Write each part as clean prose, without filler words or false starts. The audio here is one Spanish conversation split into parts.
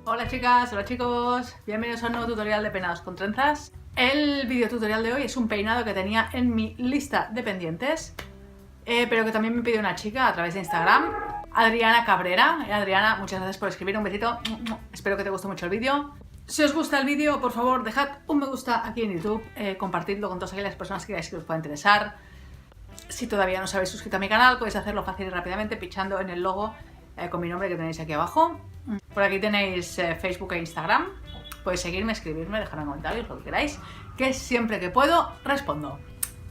Hola chicas, hola chicos, bienvenidos a un nuevo tutorial de peinados con trenzas. El video tutorial de hoy es un peinado que tenía en mi lista de pendientes, pero que también me pidió una chica a través de Instagram, Adriana Cabrera. Adriana, muchas gracias por escribir, un besito, espero que te guste mucho el vídeo. Si os gusta el vídeo, por favor, dejad un me gusta aquí en YouTube, compartidlo con todas aquellas personas que creáis que os pueda interesar. Si todavía no os habéis suscrito a mi canal, podéis hacerlo fácil y rápidamente pinchando en el logo con mi nombre que tenéis aquí abajo. Por aquí tenéis Facebook e Instagram. Podéis seguirme, escribirme, dejarme comentarios, lo que queráis, que siempre que puedo respondo.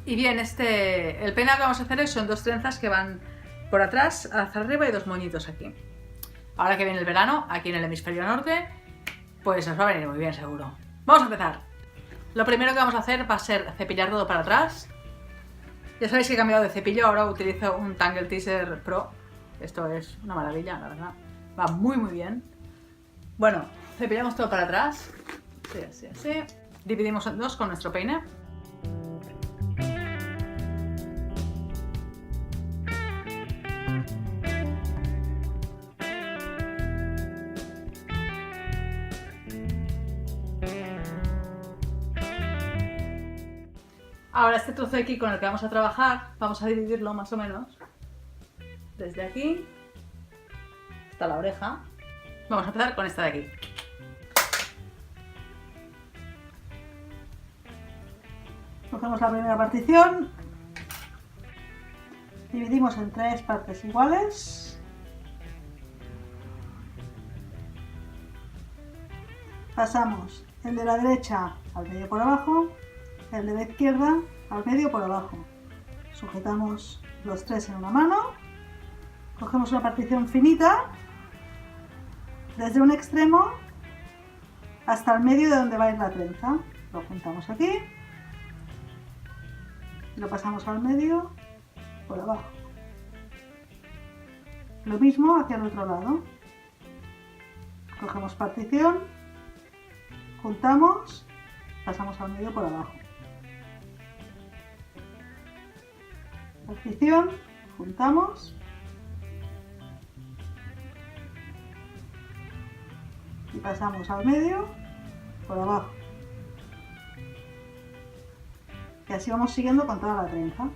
Y bien, el peinado que vamos a hacer son dos trenzas que van por atrás hacia arriba y dos moñitos aquí. Ahora que viene el verano, aquí en el hemisferio norte, pues os va a venir muy bien seguro. Vamos a empezar. Lo primero que vamos a hacer va a ser cepillar todo para atrás. Ya sabéis que he cambiado de cepillo, ahora utilizo un Tangle Teezer Pro. Esto es una maravilla, la verdad. Va muy muy bien. Bueno, cepillamos todo para atrás. Así, así. Dividimos en dos con nuestro peine. Ahora este trozo de aquí con el que vamos a trabajar, vamos a dividirlo más o menos desde aquí hasta la oreja. Vamos a empezar con esta de aquí. Cogemos la primera partición, dividimos en tres partes iguales. Pasamos el de la derecha al medio por abajo, el de la izquierda al medio por abajo. Sujetamos los tres en una mano, cogemos una partición finita desde un extremo hasta el medio de donde va a ir la trenza. Lo juntamos aquí y lo pasamos al medio por abajo. Lo mismo hacia el otro lado. Cogemos partición, juntamos, pasamos al medio por abajo. Partición, juntamos y pasamos al medio por abajo. Y así vamos siguiendo con toda la trenza.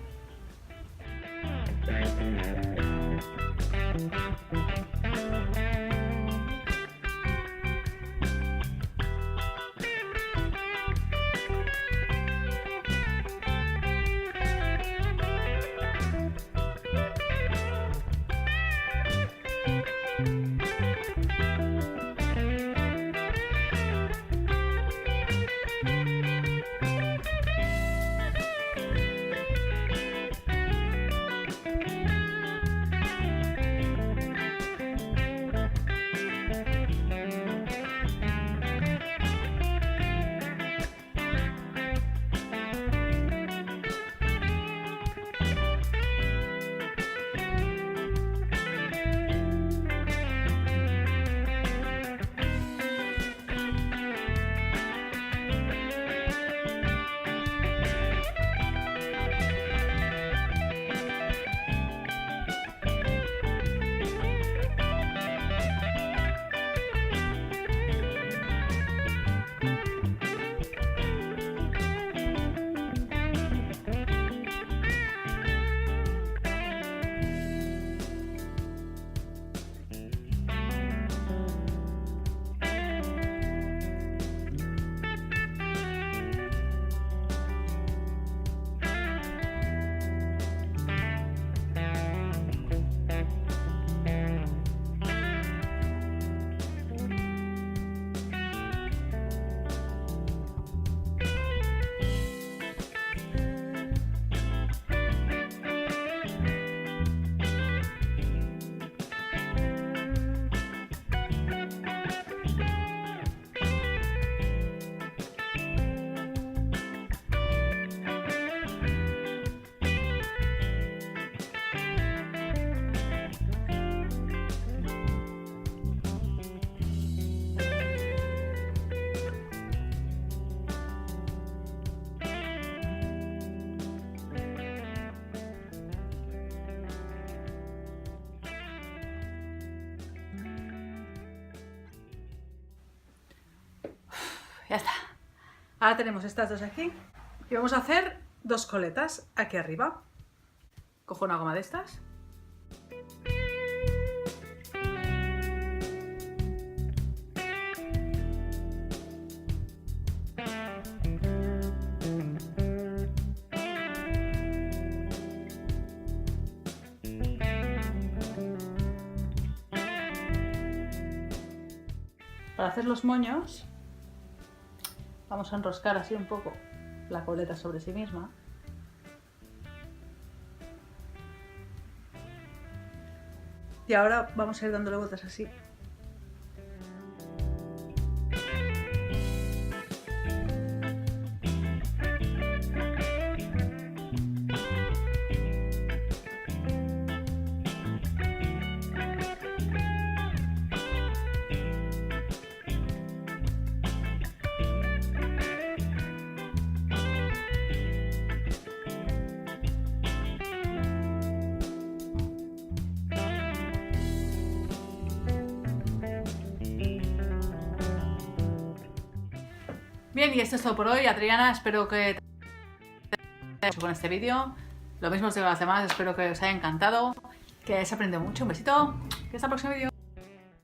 Ya está. Ahora tenemos estas dos aquí y vamos a hacer dos coletas aquí arriba. Cojo una goma de estas. Para hacer los moños vamos a enroscar así un poco la coleta sobre sí misma. Y ahora vamos a ir dándole vueltas así. Bien, y esto es todo por hoy, Adriana. Espero que te haya hecho con este vídeo. Lo mismo os digo a las demás, espero que os haya encantado, que hayáis aprendido mucho. Un besito, y hasta el próximo vídeo.